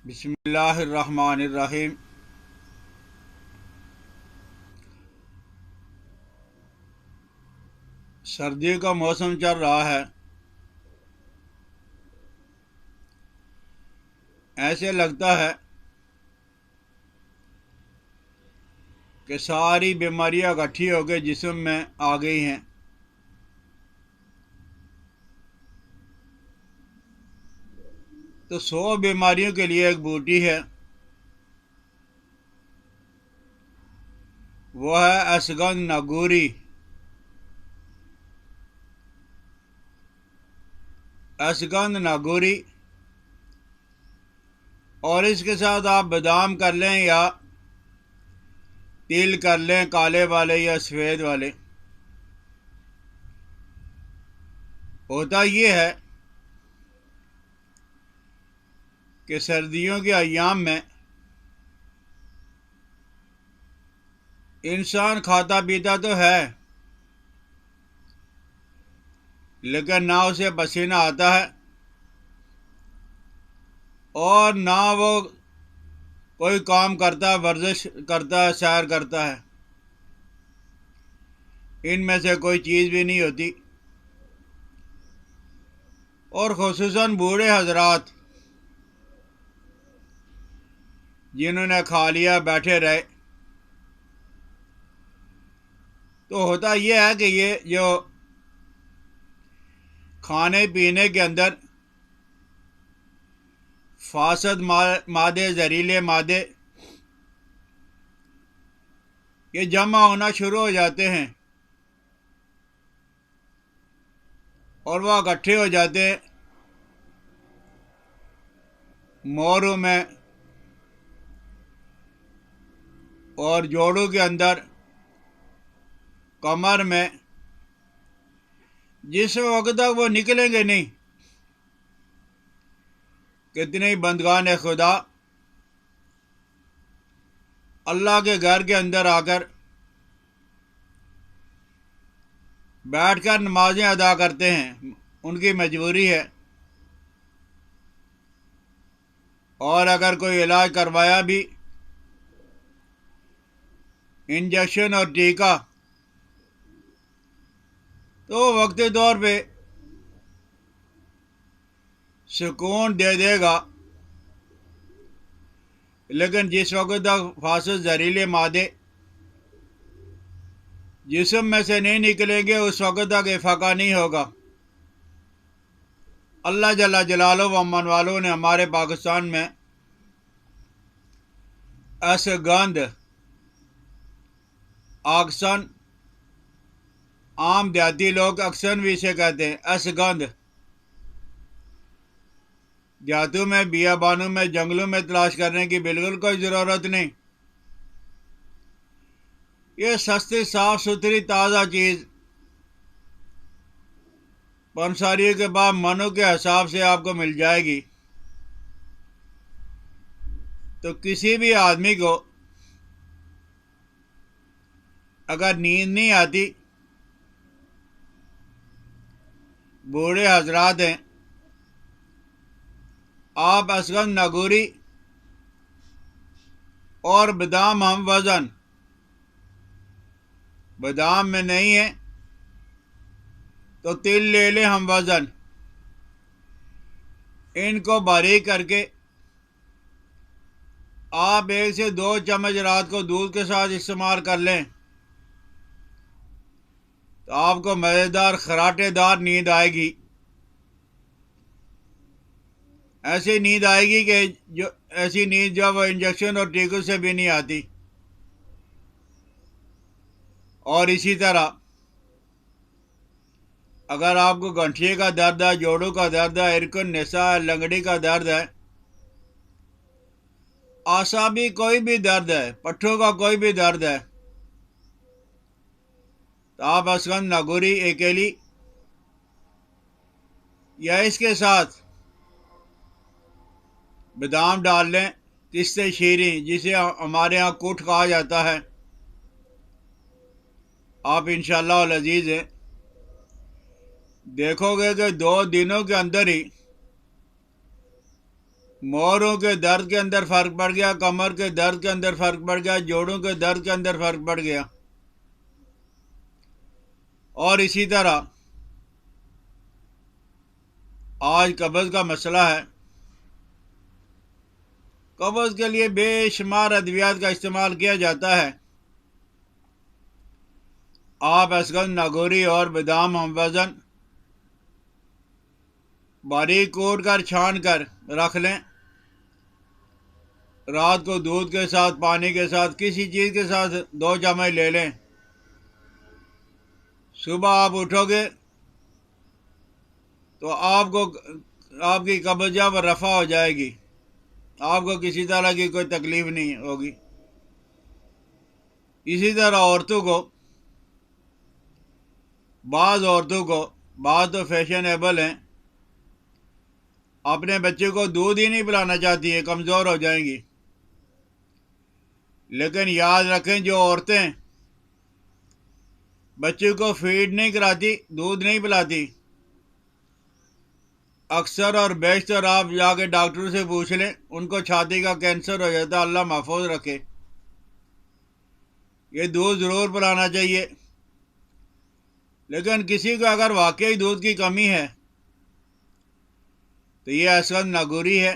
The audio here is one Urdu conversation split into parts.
بسم اللہ الرحمن الرحیم۔ سردیوں کا موسم چل رہا ہے۔ ایسے لگتا ہے کہ ساری بیماریاں اکٹھی ہو کے جسم میں آ گئی ہیں۔ تو 100 بیماریوں کے لیے ایک بوٹی ہے، وہ ہے اشگند ناگوری۔ اشگند ناگوری، اور اس کے ساتھ آپ بادام کر لیں یا تل کر لیں، کالے والے یا سفید والے۔ ہوتا یہ ہے کہ سردیوں کے ایام میں انسان کھاتا پیتا تو ہے، لیکن نہ اسے پسینہ آتا ہے اور نہ وہ کوئی کام کرتا ہے، ورزش کرتا ہے، سیر کرتا ہے۔ ان میں سے کوئی چیز بھی نہیں ہوتی۔ اور خصوصاً بوڑھے حضرات جنہوں نے کھا لیا بیٹھے رہے، تو ہوتا یہ ہے کہ یہ جو کھانے پینے کے اندر فاسد مادے، زہریلے مادے یہ جمع ہونا شروع ہو جاتے ہیں اور وہ اکٹھے ہو جاتے ہیں موروں میں اور جوڑوں کے اندر، کمر میں۔ جس وقت تک وہ نکلیں گے نہیں، کتنے بندگان خدا اللہ کے گھر کے اندر آ کر بیٹھ کر نمازیں ادا کرتے ہیں، ان کی مجبوری ہے۔ اور اگر کوئی علاج کروایا بھی، انجیکشن اور ٹیکہ، تو وقتی طور پہ سکون دے دے گا، لیکن جس وقت تک فاسد زہریلے مادے جسم میں سے نہیں نکلیں گے، اس وقت تک افاقہ نہیں ہوگا۔ اللہ جل جلالہ و امن والوں نے ہمارے پاکستان میں اشگند، آکسن، عام دیہاتی لوگ اکسن بھی اسے کہتے ہیں، اشگند۔ دیہاتوں میں، بیابانوں میں، جنگلوں میں تلاش کرنے کی بالکل کوئی ضرورت نہیں۔ یہ سستی، صاف ستھری، تازہ چیز پنساریوں کے بعد منوں کے حساب سے آپ کو مل جائے گی۔ تو کسی بھی آدمی کو اگر نیند نہیں آتی، بوڑھے حضرات ہیں، آپ اشگند ناگوری اور بادام ہم وزن، بادام میں نہیں ہے تو تل لے لیں ہم وزن، ان کو باریک کر کے آپ 1 سے 2 چمچ رات کو دودھ کے ساتھ استعمال کر لیں، تو آپ کو مزیدار خراٹے دار نیند آئے گی۔ ایسی نیند آئے گی کہ ایسی نیند جو وہ انجیکشن اور ٹیکوں سے بھی نہیں آتی۔ اور اسی طرح اگر آپ کو گنٹھیے کا درد ہے، جوڑوں کا درد ہے، ارکن نسا ہے، لنگڑی کا درد ہے، اعصابی کوئی بھی درد ہے، پٹھوں کا کوئی بھی درد ہے، تو آپ اشگند ناگوری اکیلی یا اس کے ساتھ بادام ڈال لیں، پستے شیریں، جسے ہمارے ہاں کوٹ کہا جاتا ہے۔ آپ انشاءاللہ العزیز ہیں، دیکھو گے کہ 2 دنوں کے اندر ہی موروں کے درد کے اندر فرق پڑ گیا، کمر کے درد کے اندر فرق پڑ گیا، جوڑوں کے درد کے اندر فرق پڑ گیا، اور اسی طرح آج قبض کا مسئلہ ہے۔ قبض کے لیے بے شمار ادویات کا استعمال کیا جاتا ہے۔ آپ اشگند ناگوری اور بادام ہم وزن باریک کوٹ کر چھان کر رکھ لیں، رات کو دودھ کے ساتھ، پانی کے ساتھ، کسی چیز کے ساتھ 2 چمچ لے لیں، صبح آپ اٹھو گے تو آپ کی قبض جب رفع ہو جائے گی، آپ کو کسی طرح کی کوئی تکلیف نہیں ہوگی۔ اسی طرح عورتوں کو بعض تو فیشنیبل ہیں، اپنے بچے کو دودھ ہی نہیں پلانا چاہتی ہیں، کمزور ہو جائیں گی، لیکن یاد رکھیں جو عورتیں بچے کو فیڈ نہیں کراتی، دودھ نہیں پلاتی، اکثر اور بیشتر آپ جا کے ڈاکٹر سے پوچھ لیں، ان کو چھاتی کا کینسر ہو جاتا ہے، اللہ محفوظ رکھے۔ یہ دودھ ضرور پلانا چاہیے، لیکن کسی کو اگر واقعی دودھ کی کمی ہے تو یہ اشگند ناگوری ہے،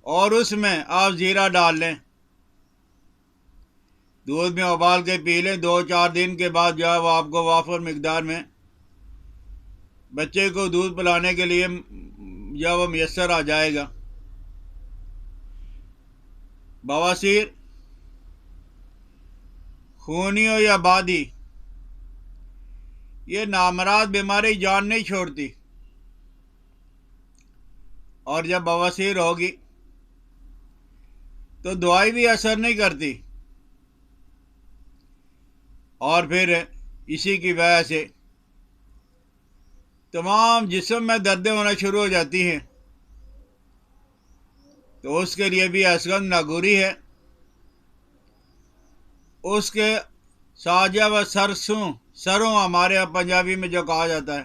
اور اس میں آپ زیرہ ڈال لیں، دودھ میں ابال کے پی لیں، 2-4 دن کے بعد جب آپ کو وافر مقدار میں بچے کو دودھ پلانے کے لیے جب وہ میسر آ جائے گا۔ بواسیر، خونی ہو یا بادی، یہ نامراد بیماری جان نہیں چھوڑتی، اور جب بواسیر ہوگی تو دوائی بھی اثر نہیں کرتی، اور پھر اسی کی وجہ سے تمام جسم میں دردیں ہونا شروع ہو جاتی ہیں، تو اس کے لیے بھی اشگند ناگوری ہے۔ اس کے ساتھ جب سروں ہمارے یہاں پنجابی میں جو کہا جاتا ہے،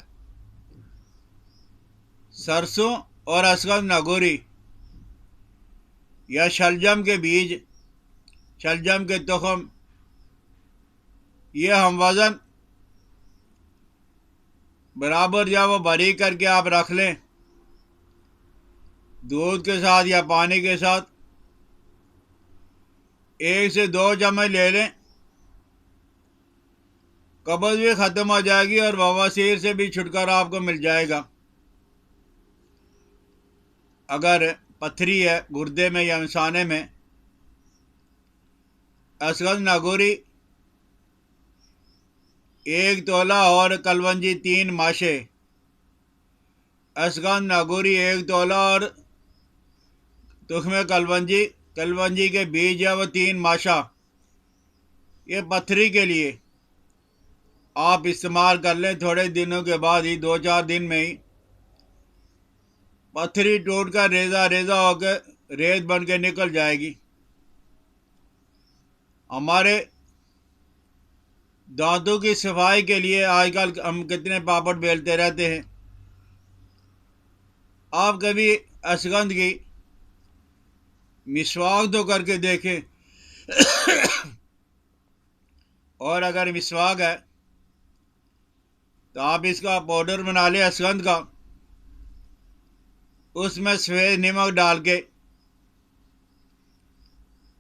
سرسوں اور اشگند ناگوری یا شلجم کے بیج، شلجم کے تخم، یہ ہم وزن برابر جب وہ باریک کر کے آپ رکھ لیں، دودھ کے ساتھ یا پانی کے ساتھ 1 سے 2 چمچ لے لیں، قبض بھی ختم ہو جائے گی اور بواسیر سے بھی چھٹکارا آپ کو مل جائے گا۔ اگر پتھری ہے گردے میں یا مثانے میں، اشگند ناگوری 1 تولہ اور کلونجی 3 ماشے، اشگند ناگوری 1 تولہ اور تخم کلونجی کے بیج ہے وہ 3 ماشا، یہ پتھری کے لیے آپ استعمال کر لیں۔ تھوڑے دنوں کے بعد ہی، 2-4 دن میں ہی پتھری ٹوٹ کر ریزہ ہو کے ریت بن کے نکل جائے گی۔ ہمارے دانتوں کی صفائی کے لیے آج کل ہم کتنے پاپڑ بیلتے رہتے ہیں، آپ کبھی اشگند کی مسواک تو کر کے دیکھیں، اور اگر مسواک ہے تو آپ اس کا پاؤڈر بنا لیں اشگند کا، اس میں سفید نمک ڈال کے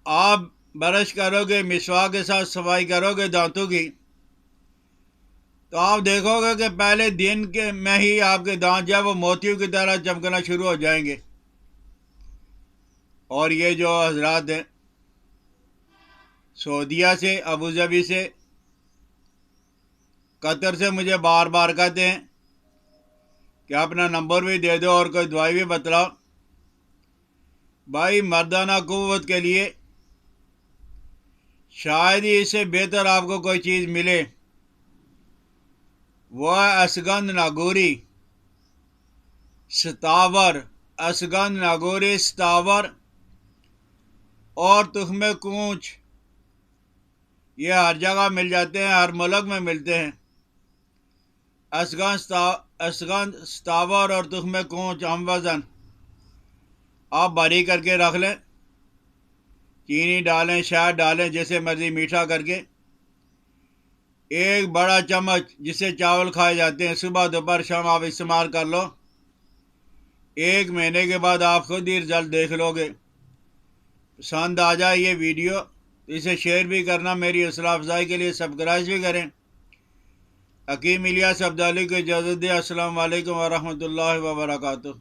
آپ برش کرو گے، مسواک کے ساتھ صفائی کرو گے دانتوں کی، تو آپ دیکھو گے کہ پہلے دن کے میں ہی آپ کے دانت جب وہ موتیوں کی طرح چمکنا شروع ہو جائیں گے۔ اور یہ جو حضرات ہیں سعودیہ سے، ابوظہبی سے، قطر سے مجھے بار بار کہتے ہیں کہ اپنا نمبر بھی دے دو اور کوئی دوائی بھی بتلاؤ۔ بھائی مردانہ قوت کے لیے شاید ہی اس سے بہتر آپ کو کوئی چیز ملے، وہ ہے اشگند ناگوری ستاور، اشگند ناگوری ستاور اور تخم کونچ، یہ ہر جگہ مل جاتے ہیں، ہر ملک میں ملتے ہیں۔ اشگند ستاور اور تخم کونچ ہم وزن آپ باریک کر کے رکھ لیں، چینی ڈالیں، شہد ڈالیں، جیسے مرضی میٹھا کر کے۔ ایک بڑا چمچ جس سے چاول کھائے جاتے ہیں، صبح دوپہر شام آپ استعمال کر لو، 1 مہینے کے بعد آپ خود ہی رزلٹ دیکھ لو گے۔ پسند آ جائے یہ ویڈیو تو اسے شیئر بھی کرنا، میری حوصلہ افزائی کے لیے سبسکرائب بھی کریں۔ حکیم الیاس عبدالی کو اجازت دیں۔ السلام علیکم ورحمۃ اللہ وبرکاتہ۔